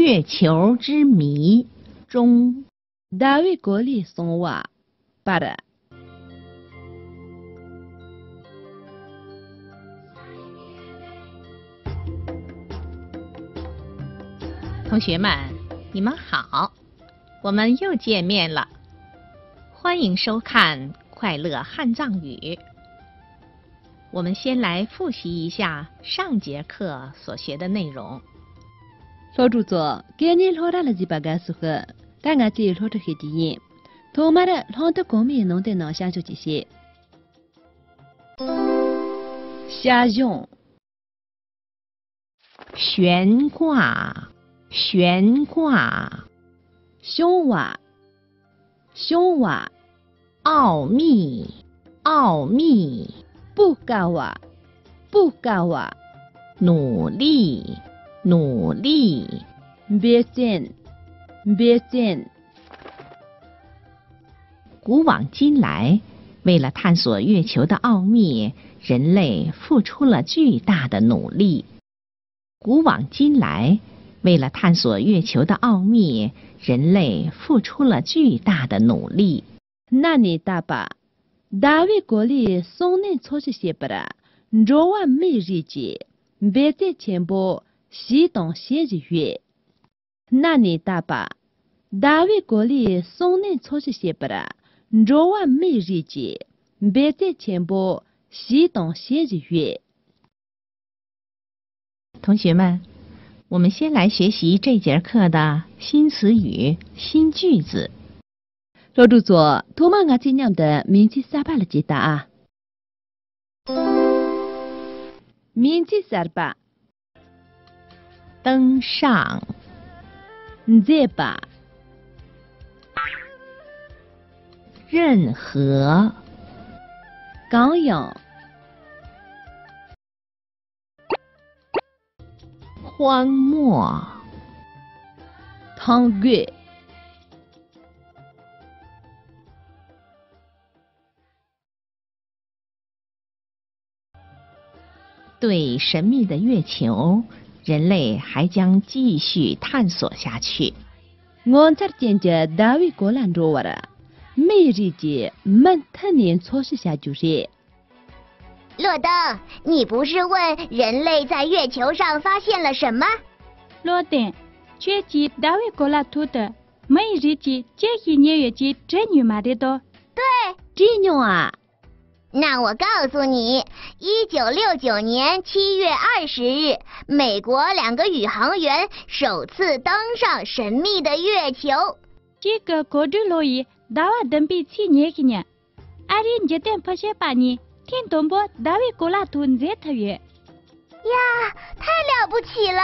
月球之谜中，大卫国里松瓦巴的。同学们，你们好，我们又见面了，欢迎收看快乐汉藏语。我们先来复习一下上节课所学的内容。老主座，今年老大了几把个时候，大家只有老的黑的眼，他妈的老的公民弄的能想出这些。下用悬挂，悬挂，胸瓦，胸瓦，奥秘，奥秘，不嘎瓦，不嘎瓦，努力，努力，别见，别见。古往今来，为了探索月球的奥秘，人类付出了巨大的努力。古往今来，为了探索月球的奥秘，人类付出了巨大的努力。那你大把，大卫国里松内错是些不啦？若万没日节，别在前部西东些日月。那你大把，大卫国里松内错是些不啦？若万没日节，别在前部西东些日月。同学们，我们先来学习这节课的新词语、新句子。老主座，托马我今年的名字啥巴了记得啊？名字啥巴？登上，这吧？任何，刚阳，荒漠，汤月。对神秘的月球，人类还将继续探索下去。我这见着大卫国兰着我了，每日节满他年错失下就是。洛登，你不是问人类在月球上发现了什么？洛登，确实大卫国拉图的每日节这一年月节真女马的多。对，真牛啊！那我告诉你，1969年7月20日，美国2个宇航员首次登上神秘的月球。这个国度洛伊大瓦登比7年一年，阿里这点发现把你天东波大卫国拉图在特约。呀，太了不起了！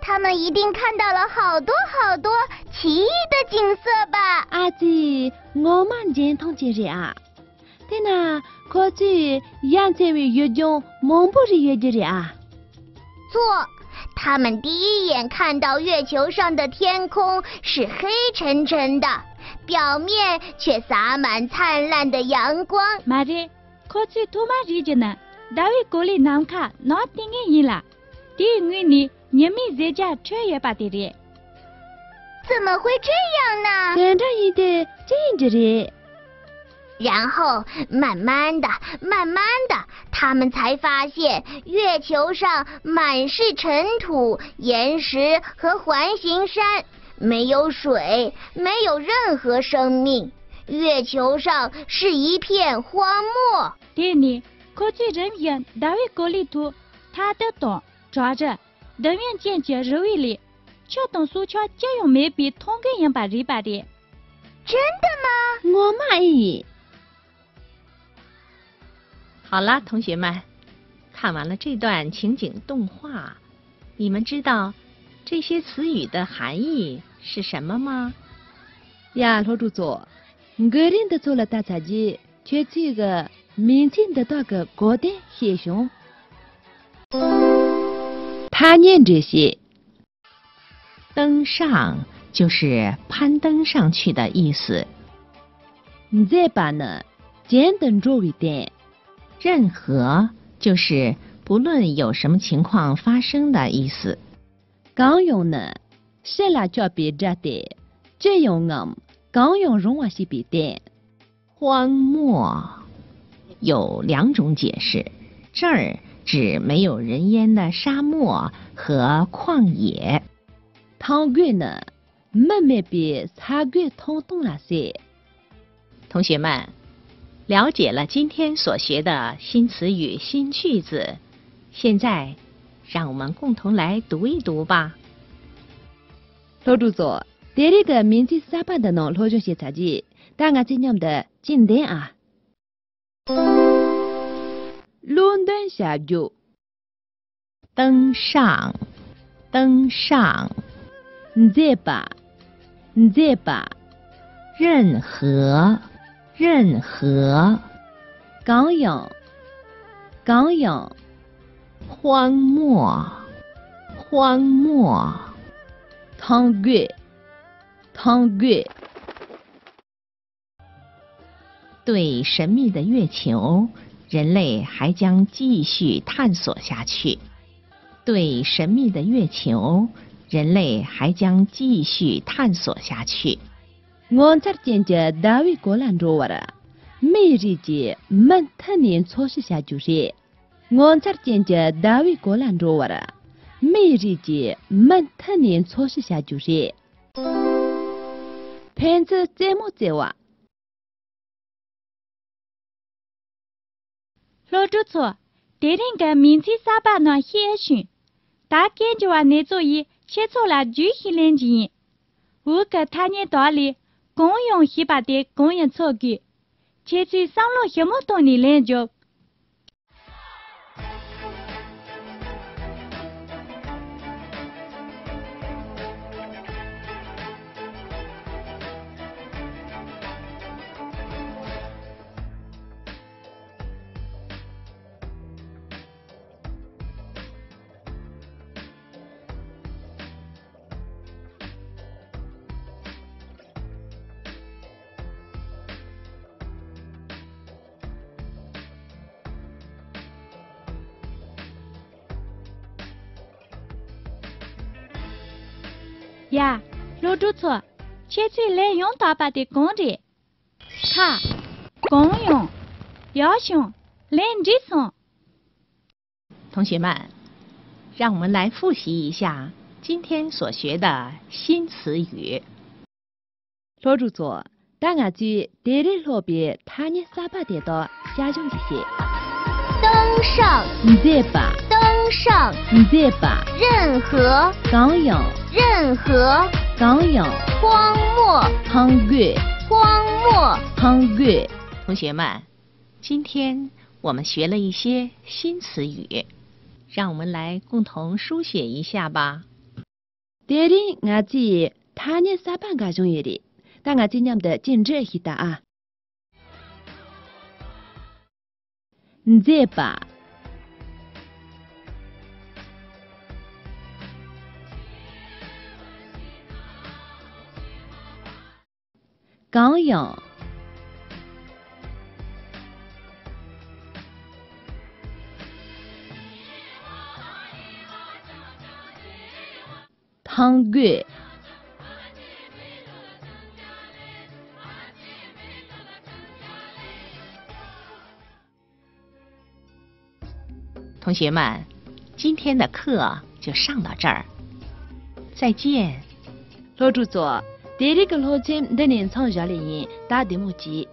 他们一定看到了好多好多奇异的景色吧？阿姐，我蛮认同这些啊。对呐，可是养在为月中蒙不是月的啊。错，他们第一眼看到月球上的天空是黑沉沉的，表面却洒满灿烂的阳光。妈的，可是托马日子呢？大卫国里南卡那听个伊啦，第一位呢，你们在家吃也罢的嘞。怎么会这样呢？跟着一的真着的。然后慢慢的，他们才发现月球上满是尘土、岩石和环形山，没有水，没有任何生命。月球上是一片荒漠。对呢，可是人员大卫国里头，他的洞抓着，人员坚决认为里，这东西却就用没比同个人把人把的。真的吗？我满意。好了，同学们，看完了这段情景动画，你们知道这些词语的含义是什么吗？呀，老主座，个人的做了大杂技，却这个明显的那个高等现象。他念这些，登上就是攀登上去的意思。这把呢，简单做一点。任何就是不论有什么情况发生的意思。刚用呢，写了叫别着的，这用我刚用荣华西比的。荒漠有两种解释，这儿指没有人烟的沙漠和旷野。汤月呢，慢慢比茶月通动了些。同学们，了解了今天所学的新词语、新句子，现在让我们共同来读一读吧。老主座，第二个名字沙巴的呢，老中写杂记，大家今年的经典啊。伦敦下雨，登上，登上，再把，再把，任何，任何，刚阳，刚阳，荒漠，荒漠，汤月，汤月。对神秘的月球，人类还将继续探索下去。对神秘的月球，人类还将继续探索下去。我这见着大卫过兰着我了，每日节满特年错失下就是。我这见着大卫过兰着我了，每日节满特年错失下就是。骗子怎么做啊？老主错，第二个名字沙巴呢写训，大概就话你作业写错了具体连接。我个他年道理，公用西巴的公用错句，且去上路什么东西连接。呀，老主错，且去滥用大把的工具，卡、公用、要求、连接送。同学们，让我们来复习一下今天所学的新词语。老主座，大家去第二路边他年沙巴的到下中一些。登上，再把，登上，再把，任何，刚阳，任何，刚阳，荒漠，汤月，荒漠，汤月。同学们，今天我们学了一些新词语，让我们来共同书写一下吧。第二我去他年沙巴个中一的，大家今年的禁止一打啊。再把，刚阳，汤月，同学们，今天的课就上到这儿，再见。老主座，第二个路径的年长下来人打的目击。